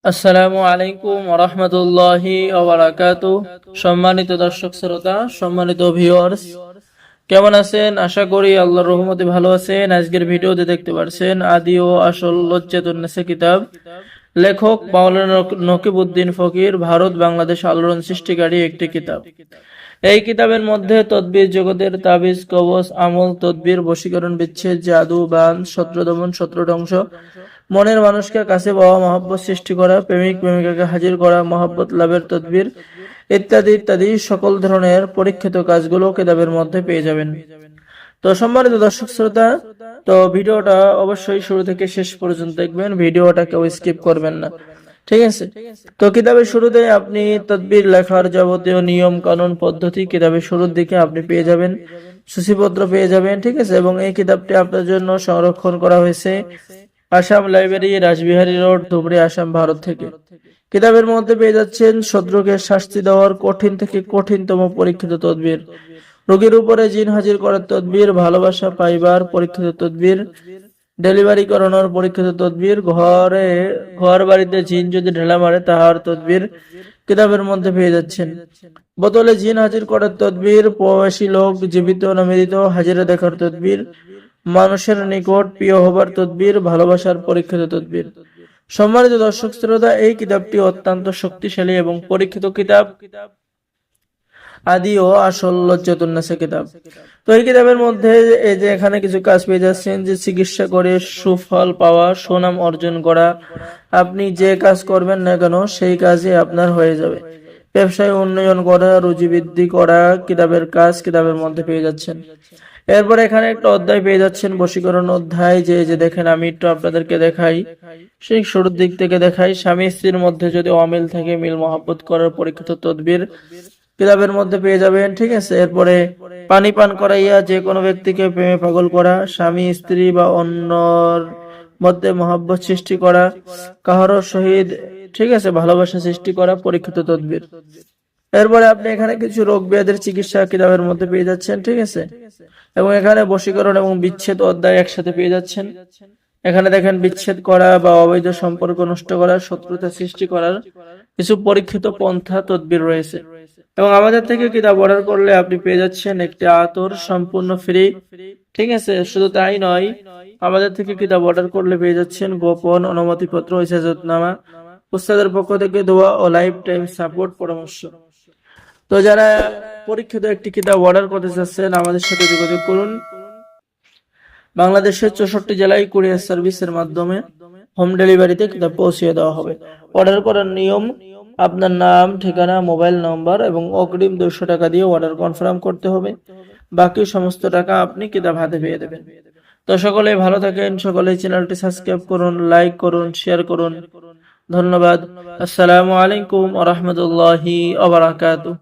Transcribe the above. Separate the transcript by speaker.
Speaker 1: আসসালামু আলাইকুম ওয়া রাহমাতুল্লাহি ওয়া বারাকাতুহু। সম্মানিত দর্শক শ্রোতা, সম্মানিত ভিউয়ার্স, কেমন আছেন? আশা করি আল্লাহর রহমতে ভালো আছেন। আজকের ভিডিওতে দেখতে পাচ্ছেন আদি ও আসল লজ্জাতুন নেসা কিতাব, লেখক মাওলানা নকিবউদ্দিন ফকির, ভারত বাংলাদেশ আলোড়ন সৃষ্টিকারী একটি কিতাব। এই কিতাবের মধ্যে তদবির জগতের তাবিজ, কবচ, আমল, তদবির, বশীকরণ, বিচ্ছেদ, জাদু, বান, শত্রু দমন, শত্রু ধ্বংস, মনের মানুষকে কাছে পাওয়া, মহব্বত সৃষ্টি করা, প্রেমিক প্রেমিকাকে হাজির করা, মহব্বত লাভের তদবির ইত্যাদি ইত্যাদি সকল ধরনের পরীক্ষিত কাজগুলো কিতাবের মধ্যে পেয়ে যাবেন। তো সম্মানিত দর্শক শ্রোতা, তো ভিডিওটা অবশ্যই শুরু থেকে শেষ পর্যন্ত দেখবেন, ভিডিওটা কেউ স্কিপ করবেন না, ঠিক আছে? তো কিতাবের শুরুতে আপনি তদবির লেখার যাবতীয় নিয়ম কানুন পদ্ধতি কিতাবের শুরুর দিকে আপনি পেয়ে যাবেন, সূচিপত্র পেয়ে যাবেন, ঠিক আছে? এবং এই কিতাবটি আপনার জন্য সংরক্ষণ করা হয়েছে আসাম লাইব্রেরি, রাসবিহারী রোড, ধুবড়ী, আসাম, ভারত থেকে। কিতাবের মধ্যে পেয়ে যাচ্ছেন শত্রুকে শাস্তি দেওয়ার কঠিন থেকে কঠিনতম পরীক্ষিত তদবির, রোগীর উপরে জিন হাজির করার তদবির, ভালোবাসা পাইবার পরীক্ষিত তদবির, ডেলিভারি করানোর পরীক্ষিত তদবির, ঘর বাড়িতে জিন যদি ঢেলা মারে তাহার তদবির কিতাবের মধ্যে পেয়ে যাচ্ছেন। বোতলে জিন হাজির করার তদবির, প্রবাসী লোক জীবিত না মৃত হাজিরা দেখার তদবির, মানুষের নিকট প্রিয় হবার তদবির, ভালোবাসার পরীক্ষিত তদবির। সম্মানিত দর্শক শ্রোতা, এই কিতাবটি অত্যন্ত শক্তিশালী এবং পরীক্ষিত কিতাব, আদি ও আসল লজ্জাতুন নেসা কিতাব। তো এই কিতাবের মধ্যে এই যে এখানে কিছু কাজ পেয়ে যাচ্ছেন, যে চিকিৎসা করে সুফল পাওয়া, সুনাম অর্জন করা, আপনি যে কাজ করবেন না কেন সেই কাজই আপনার হয়ে যাবে। ব্যবসায় উন্নয়ন করা, রুজি বৃদ্ধি করা কিতাবের কাজ কিতাবের মধ্যে পেয়ে যাচ্ছেন। এরপর এখানে একটা অধ্যায় পেয়ে যাচ্ছেন, বশীকরণ অধ্যায়। যে দেখেন, আমি একটু আপনাদেরকে দেখাই, সেই শুরুর দিক থেকে দেখাই। স্বামী স্ত্রীর মধ্যে যদি অমিল থাকে, মিল মহব্বত করার পরীক্ষিত তদবির কিতাবের মধ্যে পেয়ে যাবেন, ঠিক আছে? এরপরে পানি পান করাইয়া যে কোনো ব্যক্তিকে প্রেমে পাগল করা, স্বামী স্ত্রী বা অন্যর মধ্যে মহব্বত সৃষ্টি করা, কাহারো সহিত, ঠিক আছে, ভালোবাসা সৃষ্টি করা পরীক্ষিত তদবির। এরপরে আপনি এখানে কিছু রোগ ব্যাধির চিকিৎসা কিতাবের মধ্যে পেয়ে যাচ্ছেন, ঠিক আছে? এবং এখানে বশীকরণ এবং বিচ্ছেদ অধ্যায় একসাথে পেয়ে যাচ্ছেন। এখানে দেখেন, বিচ্ছেদ করা বা অবৈধ সম্পর্ক নষ্ট করা, শত্রুতা সৃষ্টি করার কিছু পরীক্ষিত পন্থা তদবির রয়েছে। এবং আমাদের থেকে কিতাব অর্ডার করলে আপনি পেয়ে যাচ্ছেন একটি আতর সম্পূর্ণ ফ্রি, ঠিক আছে? শুধু তাই নয়, আমাদের থেকে কিতাব অর্ডার করলে পেয়ে যাচ্ছেন গোপন অনুমতিপত্র, ইজাজতনামা, উস্তাদের পক্ষ থেকে দোয়া ও লাইফ টাইম সাপোর্ট পরামর্শ। তো যারা পরীক্ষিত একটি কিতাব অর্ডার করতে চাচ্ছেন, আমাদের সাথে যোগাযোগ করুন। বাংলাদেশের 64 জেলায় কুরিয়ার সার্ভিসের মাধ্যমে হোম ডেলিভারিতে কিতাব পৌঁছিয়ে দেওয়া হবে। অর্ডার করার নিয়ম, আপনার নাম, ঠিকানা, মোবাইল নম্বর এবং অগ্রিম 200 টাকা দিয়ে অর্ডার কনফার্ম করতে হবে। বাকি সমস্ত টাকা আপনি কিতাব হাতে পেয়ে দেবেন। তো সকলেই ভালো থাকেন, সকলেই চ্যানেলটি সাবস্ক্রাইব করুন, লাইক করুন, শেয়ার করুন। ধন্যবাদ। আসসালামু আলাইকুম ওয়া রাহমাতুল্লাহি ওয়া বারাকাতুহু।